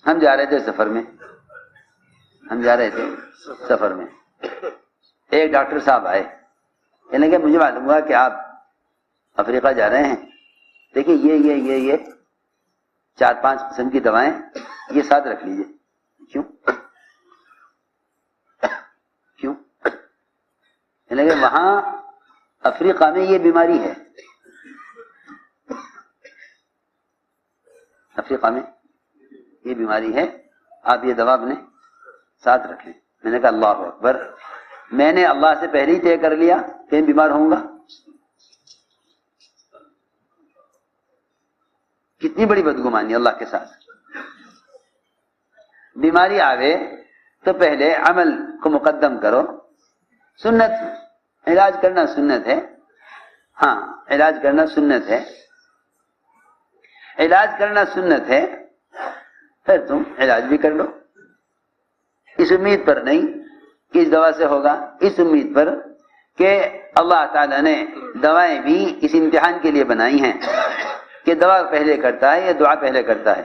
ہم جا رہے تھے سفر میں، ایک ڈاکٹر صاحب آئے، کہنے لگے مجھے معلوم ہوا کہ آپ افریقہ جا رہے ہیں، دیکھیے یہ 4-5 قسم کی دوائیں یہ ساتھ رکھ لیجیے۔ کیوں؟ کہنے لگے وہاں افریقہ میں یہ بیماری ہے، افریقہ میں یہ بیماری ہے، آپ یہ دوا اپنے ساتھ رکھ لیں۔ میں نے کہا اللہ اکبر، میں نے اللہ سے پہلے ہی طے کر لیا کہ میں بیمار ہوں گا۔ کتنی بڑی بدگمانی اللہ کے ساتھ۔ بیماری آوے تو پہلے عمل کو مقدم کرو، سنت علاج کرنا سنت ہے، ہاں علاج کرنا سنت ہے، علاج کرنا سنت ہے، پھر تم علاج بھی کر لو، اس امید پر نہیں کہ اس دوا سے ہوگا، اس امید پر کہ اللہ تعالیٰ نے دوائیں بھی اس امتحان کے لیے بنائی ہیں کہ دوا پہلے کرتا ہے یا دعا پہلے کرتا ہے۔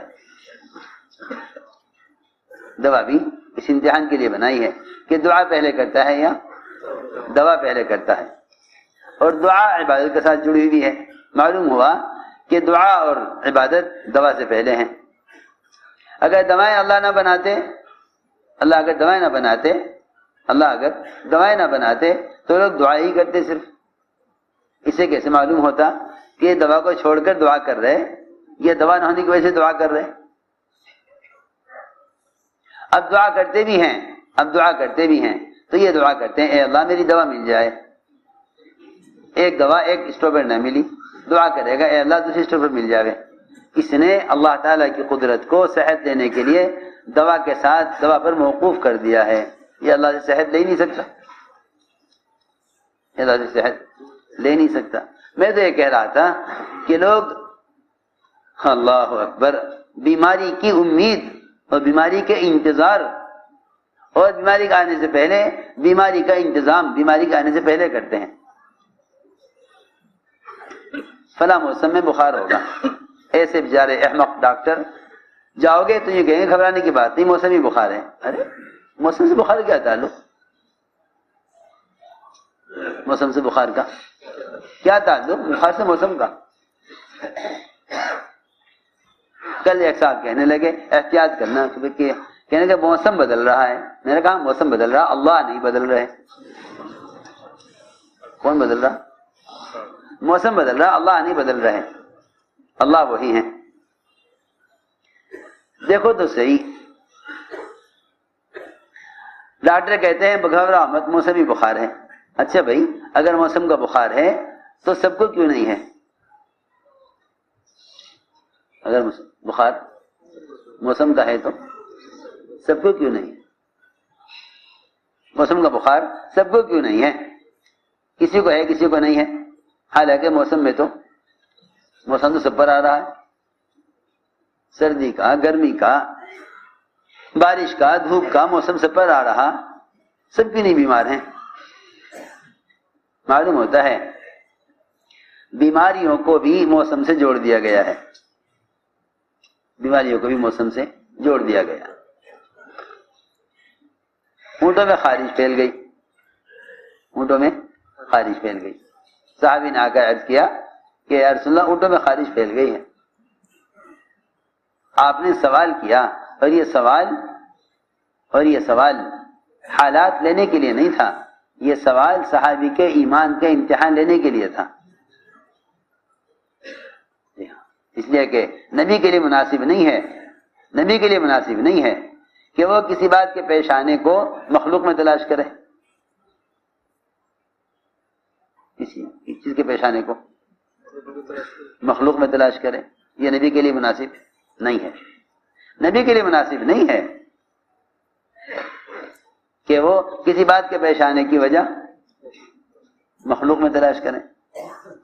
دوا بھی اس امتحان کے لیے بنائی ہے کہ دعا پہلے کرتا ہے یا دوا پہلے کرتا ہے، اور دعا عبادت کے ساتھ جڑی ہوئی ہے۔ معلوم ہوا کہ دعا اور عبادت دوا سے پہلے ہیں۔ اگر دوائیں اللہ نہ بناتے، اللہ اگر دوائیں نہ بناتے تو لوگ دعا ہی کرتے صرف۔ اسے کیسے معلوم ہوتا کہ یہ دوا کو چھوڑ کر دعا کر رہے یا دوا نہ ہونے کی وجہ سے دعا کر رہے؟ اب دعا کرتے بھی ہیں تو یہ دعا کرتے ہیں اے اللہ میری دوا مل جائے۔ ایک دوا ایک اسٹور پر نہ ملی، دعا کرے گا اے اللہ دوسری اسٹور پر مل جائے۔ اس نے اللہ تعالیٰ کی قدرت کو صحت دینے کے لیے دوا کے ساتھ دوا پر موقوف کر دیا ہے۔ یہ اللہ سے صحت لے ہی نہیں سکتا، میں تو یہ کہہ رہا تھا کہ لوگ اللہ اکبر بیماری کی امید اور بیماری کے انتظار اور بیماری کے آنے سے پہلے بیماری کا انتظام بیماری کے آنے سے پہلے کرتے ہیں۔ فلاں موسم میں بخار ہوگا، ایسے بیچارے احمق ڈاکٹر جاؤ گے تو یہ کہیں گے گھبرانے کی بات نہیں، موسمی بخار ہے۔ ارے موسم سے بخار کیا تعلق؟ موسم سے بخار کا کیا تعلق؟ بخار سے موسم کا۔ کل ایک صاحب کہنے لگے احتیاط کرنا، کہنے لگے موسم بدل رہا ہے۔ میں نے کہا موسم بدل رہا، اللہ نہیں بدل رہے۔ کون بدل رہا؟ موسم بدل رہا، اللہ نہیں بدل رہے، اللہ وہی ہیں۔ دیکھو تو صحیح، ڈاکٹر کہتے ہیں گھبراؤ مت، موسمی بخار ہے۔ اچھا بھائی اگر موسم کا بخار ہے تو سب کو کیوں نہیں ہے؟ اگر بخار موسم کا ہے تو سب کو کیوں نہیں ہے؟ موسم کا بخار سب کو کیوں نہیں ہے؟ کسی کو ہے کسی کو نہیں ہے، حالانکہ موسم میں تو موسم تو سب پر آ رہا ہے، سردی کا، گرمی کا، بارش کا، دھوپ کا، موسم سب پر آ رہا، سب کیوں نہیں بیمار ہیں؟ معلوم ہوتا ہے بیماریوں کو بھی موسم سے جوڑ دیا گیا ہے، بیماریوں کو بھی موسم سے جوڑ دیا گیا۔ اونٹوں میں خارش پھیل گئی، صحابی نے آ کر عرض کیا کہ یا رسول اللہ اونٹوں میں خارش پھیل گئی ہے۔ آپ نے سوال کیا، اور یہ سوال حالات لینے کے لیے نہیں تھا، یہ سوال صحابی کے ایمان کے امتحان لینے کے لیے تھا۔ اس لیے کہ نبی کے لیے مناسب نہیں ہے کہ وہ کسی بات کے پیش آنے کو مخلوق میں تلاش کرے، کسی چیز کے پیش آنے کو مخلوق میں تلاش کرے، یہ نبی کے لیے مناسب نہیں ہے۔ نبی کے لیے مناسب نہیں ہے کہ وہ کسی بات کے پیش آنے کی وجہ مخلوق میں تلاش کریں۔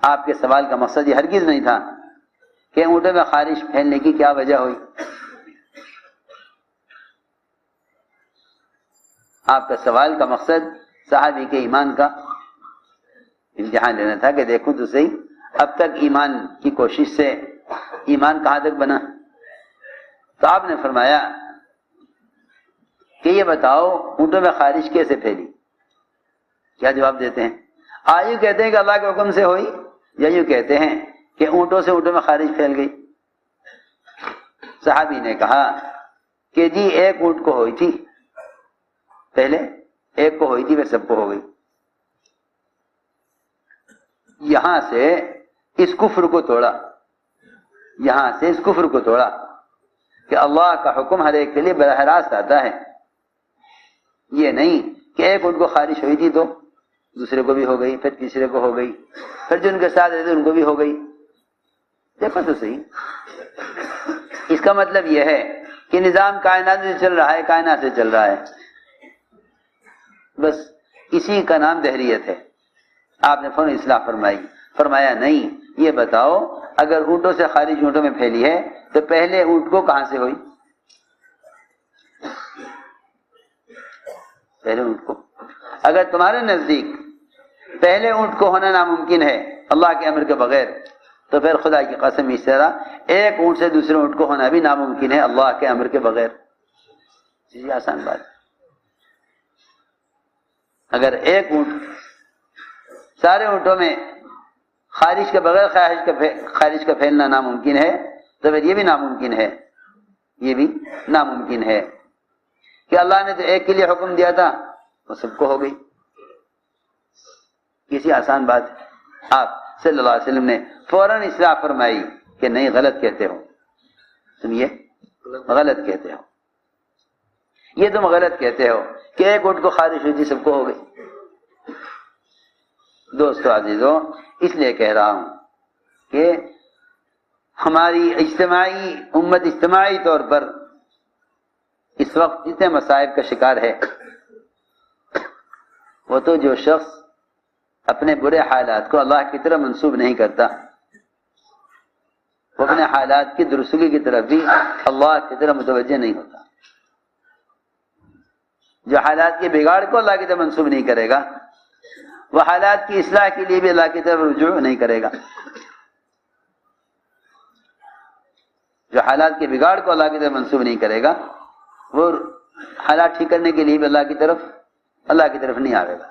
آپ کے سوال کا مقصد یہ ہرگز نہیں تھا کہ اونٹوں میں خارش پھیلنے کی کیا وجہ ہوئی، آپ کا سوال کا مقصد صحابی کے ایمان کا امتحان لینا تھا کہ دیکھوں تو صحیح اب تک ایمان کی کوشش سے ایمان کہاں تک بنا۔ تو آپ نے فرمایا کہ یہ بتاؤ اونٹوں میں خارش کیسے پھیلی؟ کیا جواب دیتے ہیں؟ آیو کہتے ہیں کہ اللہ کے حکم سے ہوئی، یا یوں کہتے ہیں کہ اونٹوں سے اونٹوں میں خارش پھیل گئی؟ صحابی نے کہا کہ جی ایک اونٹ کو ہوئی تھی پہلے، ایک کو ہوئی تھی پھر سب کو ہو گئی۔ یہاں سے اس کفر کو توڑا، یہاں سے اس کفر کو توڑا کہ اللہ کا حکم ہر ایک کے لیے براہ راست آتا ہے۔ یہ نہیں کہ ایک اونٹ کو خارش ہوئی تھی تو دوسرے کو بھی ہو گئی، پھر تیسرے کو ہو گئی، پھر جو ان کے ساتھ رہتے ان کو بھی ہو گئی۔ دیکھو تو صحیح، اس کا مطلب یہ ہے کہ نظام کائنات سے چل رہا ہے، کائنات سے چل رہا ہے، بس اسی کا نام دہریت ہے۔ آپ نے فوراً اصلاح فرمائی، فرمایا نہیں، یہ بتاؤ اگر اونٹوں سے خارج اونٹوں میں پھیلی ہے تو پہلے اونٹ کو کہاں سے ہوئی؟ پہلے اونٹ کو، اگر تمہارے نزدیک پہلے اونٹ کو ہونا ناممکن ہے اللہ کے امر کے بغیر، تو پھر خدا کی قسم اس طرح ایک اونٹ سے دوسرے اونٹ کو ہونا بھی ناممکن ہے اللہ کے امر کے بغیر۔ یہ آسان بات ہے۔ اگر ایک اونٹ سارے اونٹوں میں خارج کے بغیر خارج کا پھیلنا ناممکن ہے تو پھر یہ بھی ناممکن ہے، یہ بھی ناممکن ہے کہ اللہ نے تو ایک کے لیے حکم دیا تھا وہ سب کو ہو گئی۔ کسی آسان بات ہے۔ آپ صلی اللہ علیہ وسلم نے فوراً اصلاح فرمائی کہ نہیں، غلط کہتے ہو تم، یہ غلط کہتے ہو، یہ تم غلط کہتے ہو کہ ایک اونٹ کو خارش ہوئی تھی سب کو ہو گئی۔ دوستو عزیزو، اس لیے کہہ رہا ہوں کہ ہماری اجتماعی امت اجتماعی طور پر اس وقت جتنے مصائب کا شکار ہے، وہ تو جو شخص اپنے برے حالات کو اللہ کی طرف منسوب نہیں کرتا، وہ اپنے حالات کی درستگی کی طرف بھی اللہ کی طرف متوجہ نہیں ہوتا۔ جو حالات کے بگاڑ کو اللہ کی طرف منسوب نہیں کرے گا، وہ حالات کی اصلاح کے لیے بھی اللہ کی طرف رجوع نہیں کرے گا۔ جو حالات کے بگاڑ کو اللہ کی طرف منسوب نہیں کرے گا، وہ حالات ٹھیک کرنے کے لیے بھی اللہ کی طرف نہیں آئے گا۔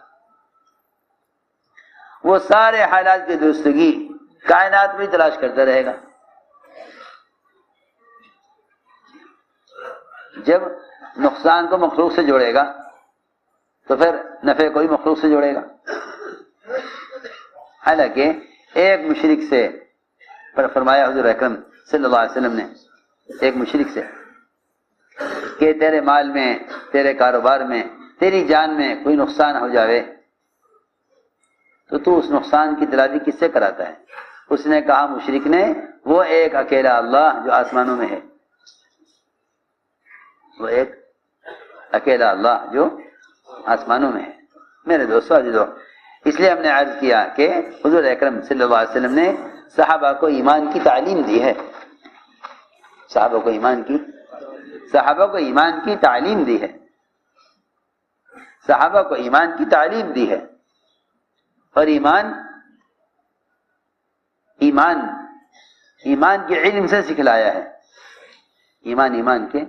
وہ سارے حالات کی درستگی کائنات میں تلاش کرتا رہے گا۔ جب نقصان کو مخلوق سے جوڑے گا تو پھر نفع کوئی مخلوق سے جوڑے گا۔ حالانکہ ایک مشرک سے فرمایا حضور اکرم صلی اللہ علیہ وسلم نے ایک مشرک سے کہ تیرے مال میں، تیرے کاروبار میں، تیری جان میں کوئی نقصان ہو جاوے تو اس نقصان کی تلافی کس سے کراتا ہے؟ اس نے کہا مشرک نے، وہ ایک اکیلا اللہ جو آسمانوں میں ہے، وہ ایک اکیلا اللہ جو آسمانوں میں ہے۔ میرے دوستو عزیزو، اس لیے ہم نے عرض کیا کہ حضور اکرم صلی اللہ علیہ وسلم نے صحابہ کو ایمان کی تعلیم دی ہے، صحابہ کو ایمان کی تعلیم دی ہے، صحابہ کو ایمان کی تعلیم دی ہے۔ اور ایمان کے علم سے سکھلایا ہے، ایمان کے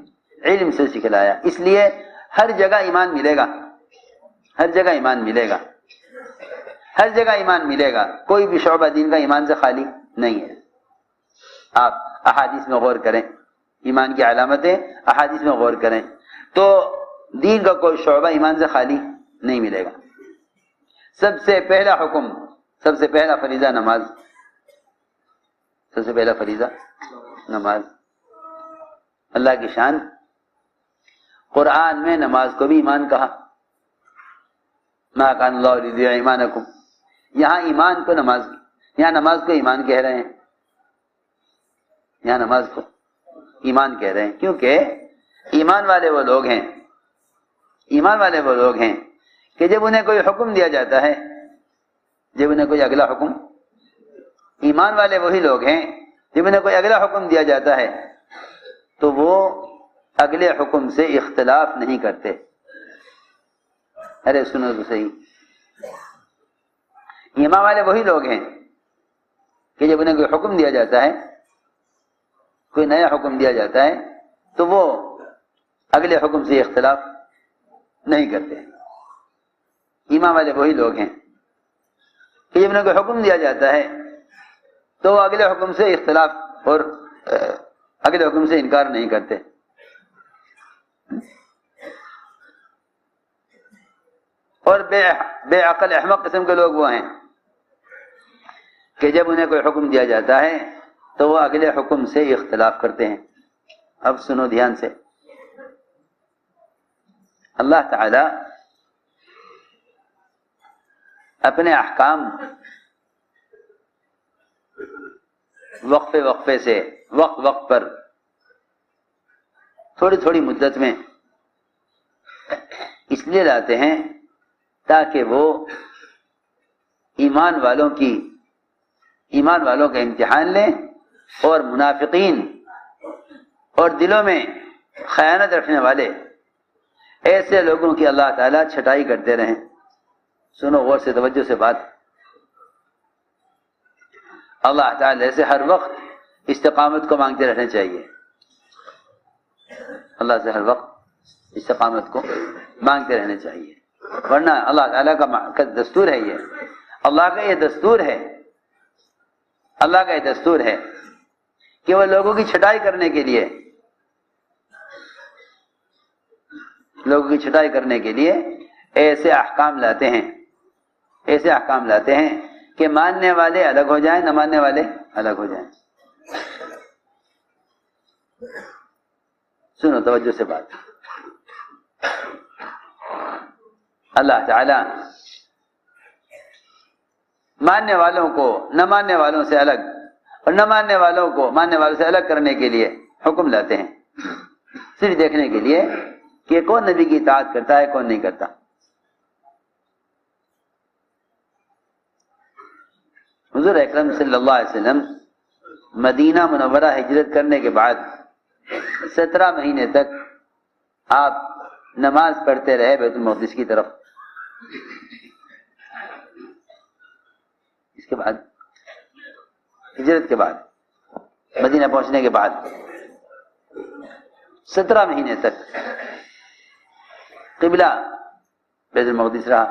علم سے سکھلایا۔ اس لیے ہر جگہ ایمان ملے گا، ہر جگہ ایمان ملے گا، ہر جگہ ایمان ملے گا۔ کوئی بھی شعبہ دین کا ایمان سے خالی نہیں ہے۔ آپ احادیث میں غور کریں، ایمان کی علامتیں احادیث میں غور کریں تو دین کا کوئی شعبہ ایمان سے خالی نہیں ملے گا۔ سب سے پہلا حکم، سب سے پہلا فریضہ نماز، سب سے پہلا فریضہ نماز۔ اللہ کی شان، قرآن میں نماز کو بھی ایمان کہا، ما کان اللہ لیضیع ایمانکم۔ یہاں ایمان کو نماز، یہاں نماز کو ایمان کہہ رہے ہیں، یہاں نماز کو ایمان کہہ رہے ہیں، کیونکہ ایمان والے وہ لوگ ہیں، ایمان والے وہ لوگ ہیں کہ جب انہیں کوئی حکم دیا جاتا ہے، جب انہیں کوئی اگلا حکم، ایمان والے وہی لوگ ہیں جب انہیں کوئی اگلا حکم دیا جاتا ہے تو وہ اگلے حکم سے اختلاف نہیں کرتے۔ ارے سنو تو صحیح، ایمان والے وہی لوگ ہیں کہ جب انہیں کوئی حکم دیا جاتا ہے، کوئی نیا حکم دیا جاتا ہے تو وہ اگلے حکم سے اختلاف نہیں کرتے. ایمان والے وہی لوگ ہیں کہ جب انہیں کوئی حکم دیا جاتا ہے تو وہ اگلے حکم سے اختلاف اور اگلے حکم سے انکار نہیں کرتے. اور بے عقل احمق قسم کے لوگ وہ ہیں کہ جب انہیں کوئی حکم دیا جاتا ہے تو وہ اگلے حکم سے اختلاف کرتے ہیں. اب سنو دھیان سے. اللہ تعالی اپنے احکام وقفے سے وقت پر تھوڑی تھوڑی مدت میں اس لیے لاتے ہیں تاکہ وہ ایمان والوں کا امتحان لیں اور منافقین اور دلوں میں خیانت رکھنے والے ایسے لوگوں کی اللہ تعالیٰ چھٹائی کرتے رہیں. سنو غور سے توجہ سے بات. اللہ تعالیٰ سے ہر وقت استقامت کو مانگتے رہنا چاہیے. اللہ سے ہر وقت استقامت کو مانگتے رہنا چاہیے, ورنہ اللہ تعالیٰ کا دستور ہے, یہ اللہ کا یہ دستور ہے, اللہ کا یہ دستور ہے کہ وہ لوگوں کی چھٹائی کرنے کے لیے ایسے احکام لاتے ہیں کہ ماننے والے الگ ہو جائیں, نہ ماننے والے الگ ہو جائیں. سنو توجہ سے بات. اللہ تعالی ماننے والوں کو نہ ماننے والوں سے الگ اور نہ ماننے والوں کو ماننے والوں سے الگ کرنے کے لیے حکم لاتے ہیں, صرف دیکھنے کے لیے کہ کون نبی کی اطاعت کرتا ہے کون نہیں کرتا. حضور اکرم صلی اللہ علیہ وسلم مدینہ منورہ ہجرت کرنے کے بعد 17 مہینے تک آپ نماز پڑھتے رہے بیت المقدس کی طرف. اس کے بعد ہجرت کے بعد مدینہ پہنچنے کے بعد 17 مہینے تک قبلہ بیت المقدس رہا.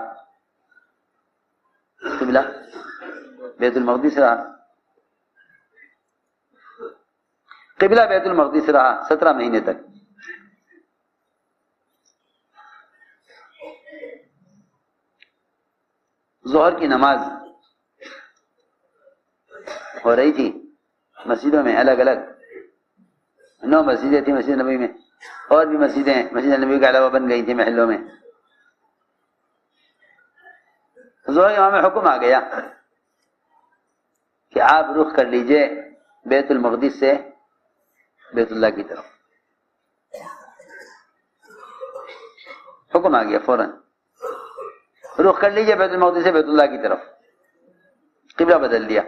قبلہ بیت المقدس رہا. قبلہ بیت المقدس رہا 17 مہینے تک. ظہر کی نماز ہو رہی تھی مسجدوں میں الگ الگ. 9 مسجدیں تھیں مسجد نبوی میں, اور بھی مسجدیں مسجد نبوی کے علاوہ بن گئی تھیں محلوں میں. ظہر کے وہاں میں حکم آ گیا کہ آپ رخ کر لیجئے بیت المقدس سے بیت اللہ کی طرف. حکم آ گیا فوراً, رخ کر لیجئے بیت المقدس سے بیت اللہ کی طرف. قبلہ بدل دیا.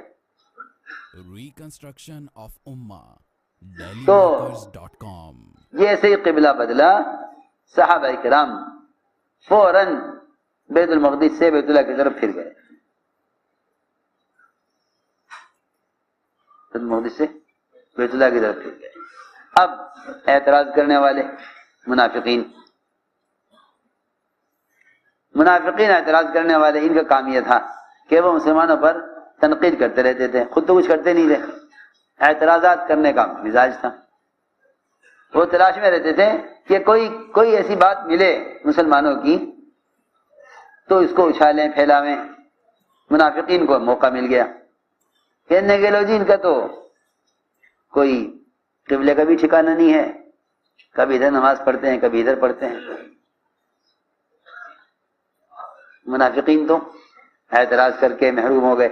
ریکنسٹرکشن آف امہ تو جیسے ہی قبلہ بدلا صحابہ کرام فوراً بیت المقدس سے بیت اللہ کی طرف پھر گئے. بیت المقدس سے بیت اللہ کی طرف پھر گئے. اب اعتراض کرنے والے منافقین اعتراض کرنے والے, ان کا کام یہ تھا کہ وہ مسلمانوں پر تنقید کرتے رہتے تھے, خود تو کچھ کرتے نہیں تھے. اعتراضات کرنے کا مزاج تھا. وہ تلاش میں رہتے تھے کہ کوئی ایسی بات ملے مسلمانوں کی تو اس کو اچھالیں پھیلاویں. منافقین کو موقع مل گیا کہنے کے لو جی ان کا تو کوئی قبلے کا بھی ٹھکانہ نہیں ہے, کبھی ادھر نماز پڑھتے ہیں کبھی ادھر پڑھتے ہیں. منافقین تو اعتراض کر کے محروم ہو گئے.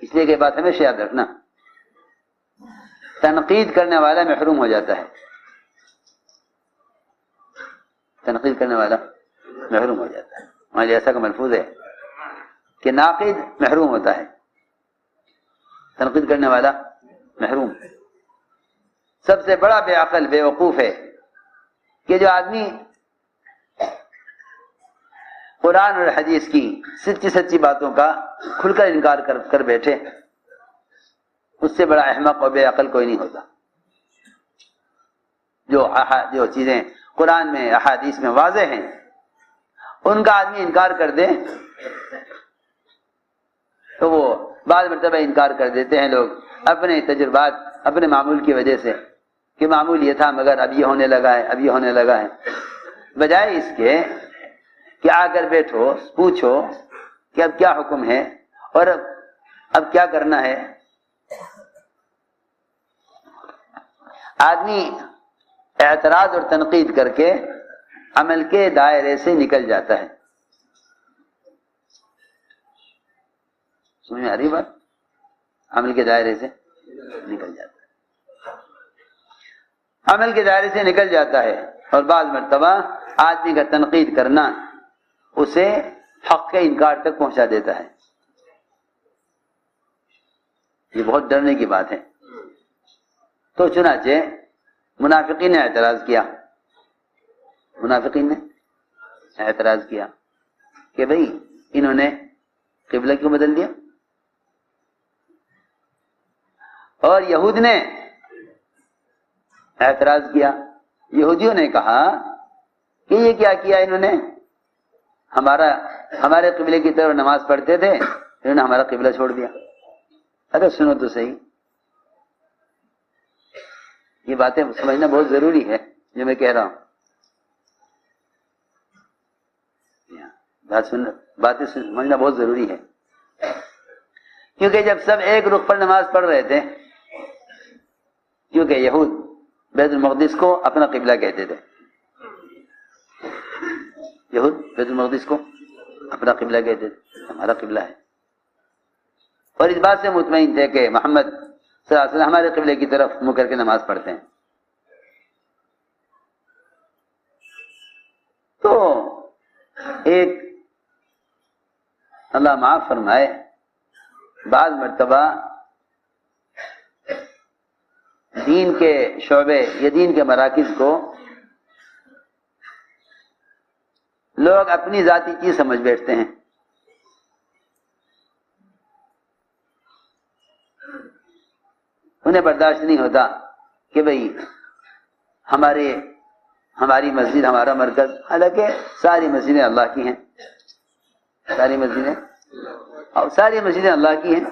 اس لیے کہ بات ہمیشہ یاد رکھنا, تنقید کرنے والا محروم ہو جاتا ہے. تنقید کرنے والا محروم ہو جاتا ہے. ہمارے ایسا کا ملفوظ ہے کہ ناقد محروم ہوتا ہے, تنقید کرنے والا محروم. سب سے بڑا بے عقل بے وقوف ہے کہ جو آدمی قرآن اور حدیث کی سچی باتوں کا کھل کر انکار کر بیٹھے. اس سے بڑا احمق اور بے عقل کوئی نہیں ہوتا. جو چیزیں قرآن میں احادیث میں واضح ہیں ان کا آدمی انکار کر دے تو وہ بعض مرتبہ انکار کر دیتے ہیں لوگ اپنے تجربات، اپنے معمول کی وجہ سے کہ معمول یہ تھا مگر اب یہ ہونے لگا ہے، اب یہ ہونے لگا ہے، بجائے اس کے کہ آ کر بیٹھو، پوچھو کہ اب کیا حکم ہے اور اب کیا کرنا ہے۔ آدمی اعتراض اور تنقید کر کے عمل کے دائرے سے نکل جاتا ہے۔ سمجھ میں آ رہی بات؟ عمل کے دائرے سے نکل جاتا ہے، عمل کے دائرے سے نکل جاتا ہے، اور بعض مرتبہ آدمی کا تنقید کرنا اسے حق کے انکار تک پہنچا دیتا ہے۔ یہ بہت ڈرنے کی بات ہے۔ تو چنانچہ منافقین نے اعتراض کیا، منافقین نے اعتراض کیا کہ بھئی انہوں نے قبلہ کیوں بدل دیا؟ اور یہود نے اعتراض کیا، یہودیوں نے کہا کہ یہ کیا کیا انہوں نے، ہمارے قبلے کی طرف نماز پڑھتے تھے، انہوں نے ہمارا قبلہ چھوڑ دیا۔ ارے سنو تو صحیح، یہ باتیں سمجھنا بہت ضروری ہے جو میں کہہ رہا ہوں۔ باتیں سمجھنا بہت ضروری ہے، کیونکہ جب سب ایک رخ پر نماز پڑھ رہے تھے، کیونکہ یہود بیت المقدس کو اپنا قبلہ کہتے تھے، یہود بیت المقدس کو اپنا قبلہ کہتے تھے، ہمارا قبلہ ہے، اور اس بات سے مطمئن تھے کہ محمد صلی اللہ علیہ وسلم ہمارے قبلے کی طرف منہ کر کے نماز پڑھتے ہیں۔ تو ایک اللہ معاف فرمائے، بعض مرتبہ دین کے شعبے یا دین کے مراکز کو لوگ اپنی ذاتی چیز سمجھ بیٹھتے ہیں۔ انہیں برداشت نہیں ہوتا کہ بھئی ہماری مسجد ہمارا مرکز، حالانکہ ساری مسجدیں اللہ کی ہیں، ساری مسجدیں اور ساری مسجدیں اللہ کی ہیں،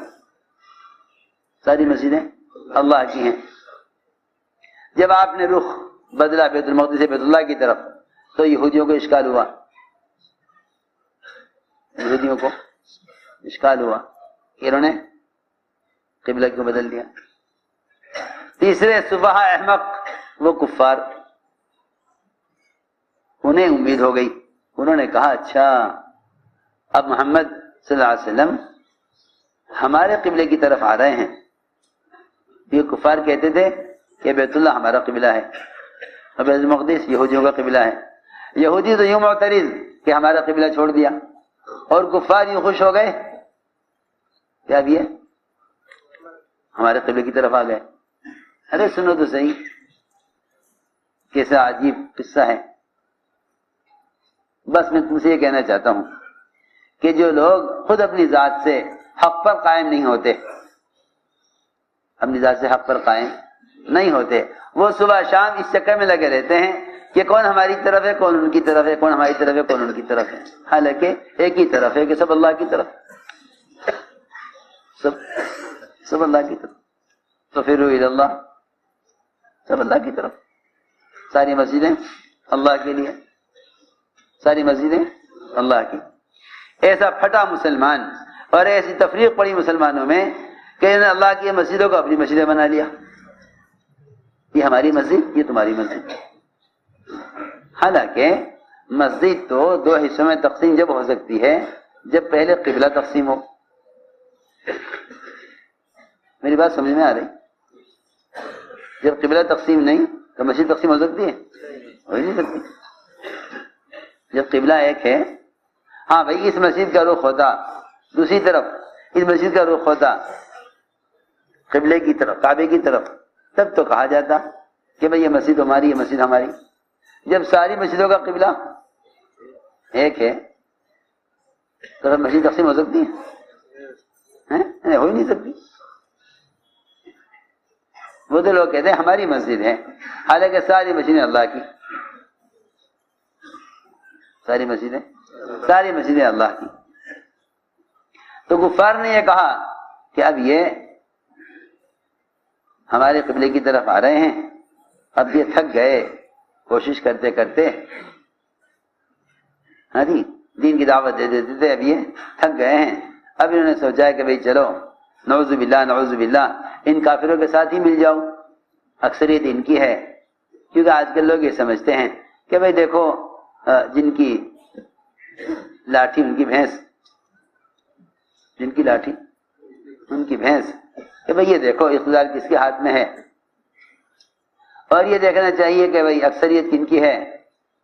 ساری مسجدیں اللہ کی ہیں۔ جب آپ نے رخ بدلا بیت المقدس سے بیت اللہ کی طرف تو یہودیوں کو اشکال ہوا، یہودیوں کو اشکال ہوا کہ انہوں نے قبلہ کیوں بدل دیا۔ تیسرے صبح احمق وہ کفار، انہیں امید ہو گئی، انہوں نے کہا اچھا اب محمد صلی اللہ علیہ وسلم ہمارے قبلے کی طرف آ رہے ہیں۔ یہ کفار کہتے تھے کہ بیت اللہ ہمارا قبلہ ہے اور بیت المقدس یہودیوں کا قبلہ ہے۔ یہودی تو یوں معترض کہ ہمارا قبلہ چھوڑ دیا، اور کفار یوں خوش ہو گئے کہ اب یہ ہمارے قبلے کی طرف آ گئے۔ ارے سنو تو صحیح، کیسا عجیب قصہ ہے۔ بس میں تم سے یہ کہنا چاہتا ہوں کہ جو لوگ خود اپنی ذات سے حق پر قائم نہیں ہوتے، اپنی ذات سے حق پر قائم نہیں ہوتے، وہ صبح شام اس چکر میں لگے رہتے ہیں کہ کون ہماری طرف ہے، کون ان کی طرف ہے، کون ہماری طرف ہے، کون ان کی طرف ہے، حالانکہ ایک ہی طرف ہے کہ سب اللہ کی طرف، سب اللہ کی طرف۔ تو پھر اللہ، سب اللہ کی طرف، ساری مسجدیں اللہ کے لیے، ساری مسجدیں اللہ کی۔ ایسا پھٹا مسلمان اور ایسی تفریق پڑی مسلمانوں میں کہ انہوں نے اللہ کی مسجدوں کو اپنی مسجدیں بنا لیا، یہ ہماری مسجد، یہ تمہاری مسجد۔ حالانکہ مسجد تو دو حصوں میں تقسیم جب ہو سکتی ہے جب پہلے قبلہ تقسیم ہو۔ میری بات سمجھ میں آ رہی؟ جب قبلہ تقسیم نہیں تو مسجد تقسیم ہو سکتی ہے؟ ہو ہی نہیں سکتی۔ جب قبلہ ایک ہے، ہاں بھائی اس مسجد کا رخ ہوتا دوسری طرف، اس مسجد کا رخ ہوتا قبلے کی طرف، کعبے کی طرف، تب تو کہا جاتا کہ بھئی یہ مسجد ہماری، یہ مسجد ہماری۔ جب ساری مسجدوں کا قبلہ ایک ہے تو پھر مسجد تقسیم ہو سکتی ہے؟ ہو ہی نہیں سکتی۔ وہ تو لوگ کہتے ہیں ہماری مسجد ہے، حالانکہ ساری مسجدیں اللہ کی، ساری مسجدیں ساری مسجدیں اللہ کی. تو کفار نے یہ کہا کہ اب یہ ہمارے قبلے کی طرف آ رہے ہیں، اب یہ تھک گئے کوشش کرتے کرتے، ہاں جی دین کی دعوت دے دیتے تھے، اب یہ تھک گئے ہیں. اب انہوں نے سوچا ہے کہ بھئی چلو نعوذ باللہ نعوذ باللہ ان کافروں کے ساتھ ہی مل جاؤ، اکثریت ان کی ہے. کیونکہ آج کل لوگ یہ سمجھتے ہیں کہ بھئی دیکھو جن کی لاٹھی ان کی بھینس، جن کی لاٹھی ان کی بھینس، کہ بھئی یہ دیکھو اقتدار کس کے ہاتھ میں ہے. اور یہ دیکھنا چاہیے کہ بھئی اکثریت کن کی ہے.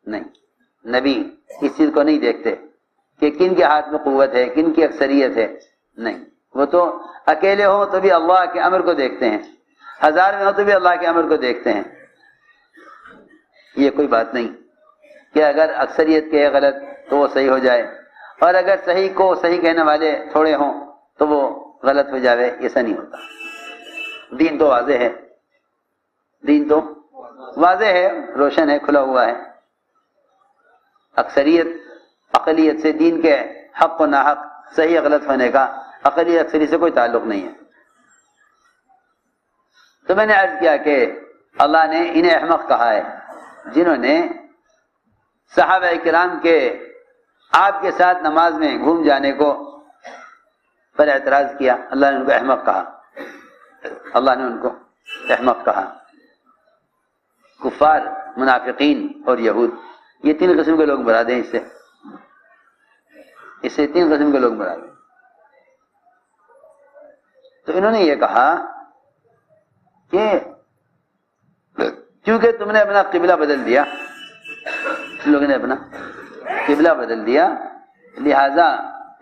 نہیں، نبی اس چیز کو نہیں دیکھتے کہ کن کے ہاتھ میں قوت ہے، کن کی اکثریت ہے. نہیں، وہ تو اکیلے ہوں تو بھی اللہ کے امر کو دیکھتے ہیں، ہزار میں ہوں تو بھی اللہ کے امر کو دیکھتے ہیں. یہ کوئی بات نہیں کہ اگر اکثریت کے غلط تو وہ صحیح ہو جائے، اور اگر صحیح کو صحیح کہنے والے تھوڑے ہوں تو وہ غلط ہو جائے. ایسا نہیں ہوتا. دین تو واضح ہے، دین تو واضح ہے، روشن ہے، کھلا ہوا ہے. اکثریت اقلیت سے دین کے حق و ناحق صحیح غلط ہونے کا اقلیت اکثریت سے کوئی تعلق نہیں ہے. تو میں نے عرض کیا کہ اللہ نے انہیں احمق کہا ہے جنہوں نے صحابہ کرام کے آپ کے ساتھ نماز میں گھوم جانے کو پر اعتراض کیا. اللہ نے ان کو احمق کہا، اللہ نے ان کو احمق کہا. کفار، منافقین اور یہود، یہ تین قسم کے لوگ مراد ہیں. اس سے تین قسم کے لوگ مراد ہیں. تو انہوں نے یہ کہا کہ کیونکہ تم نے اپنا قبلہ بدل دیا، لوگوں نے اپنا قبلہ بدل دیا، لہذا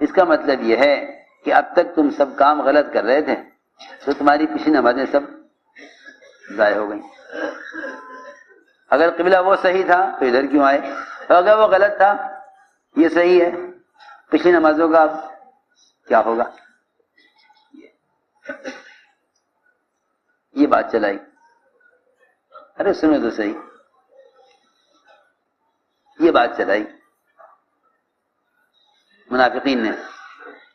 اس کا مطلب یہ ہے کہ اب تک تم سب کام غلط کر رہے تھے تو تمہاری پچھلی نمازیں سب ضائع ہو گئیں. اگر قبلہ وہ صحیح تھا تو ادھر کیوں آئے، اور اگر وہ غلط تھا یہ صحیح ہے، پچھلی نمازوں کا اب کیا ہوگا. یہ بات چلائی. ارے سنو تو صحیح، یہ بات چلائی منافقین نے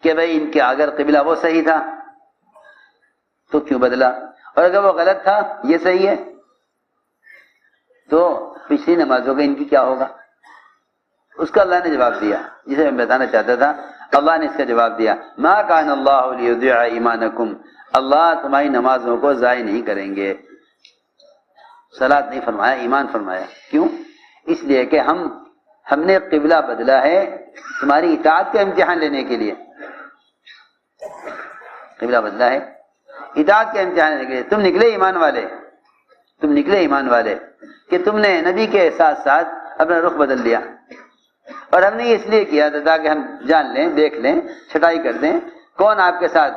کہ بھئی ان کے اگر قبلہ وہ صحیح تھا تو کیوں بدلا، اور اگر وہ غلط تھا یہ صحیح ہے تو پچھلی نمازوں کا ان کی کیا ہوگا. اس کا اللہ نے جواب دیا جسے میں بتانا چاہتا تھا. اللہ نے اس کا جواب دیا، ما کان اللہ لیضیع ایمانکم، اللہ تمہاری نمازوں کو ضائع نہیں کریں گے. صلاۃ نہیں فرمایا، ایمان فرمایا. کیوں؟ اس لیے کہ ہم نے قبلہ بدلا ہے تمہاری اطاعت کا امتحان لینے کے لیے. قبلہ بدلا ہے اطاعت کا امتحان لینے کے لیے. تم نکلے ایمان والے، تم نکلے ایمان والے کہ تم نے نبی کے ساتھ ساتھ اپنا رخ بدل لیا. اور ہم نے یہ اس لیے کیا تھا تاکہ ہم جان لیں، دیکھ لیں، چھٹائی کر دیں کون آپ کے ساتھ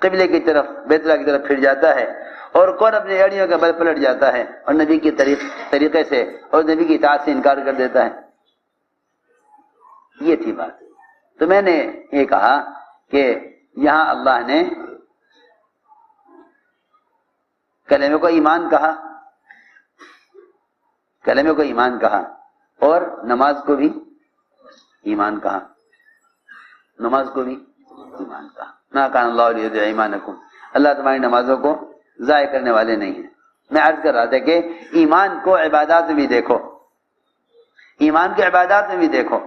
قبلے کی طرف، بیت اللہ کی طرف پھر جاتا ہے اور کون اپنی ایڑیوں کے بل پلٹ جاتا ہے اور نبی کے طریقے سے اور نبی کی اطاعت سے انکار کر دیتا ہے. یہ تھی بات. تو میں نے یہ کہا کہ یہاں اللہ نے کلمے کو ایمان کہا، کلمے کو ایمان کہا، اور نماز کو بھی ایمان کہا، نماز کو بھی ایمان کہا. ما کان اللہ لیضیع ایمانکم، اللہ تمہاری نمازوں کو ضائع کرنے والے نہیں ہیں. میں عرض کر رہا تھا کہ ایمان کو عبادات میں بھی دیکھو، ایمان کے عبادات میں بھی دیکھو.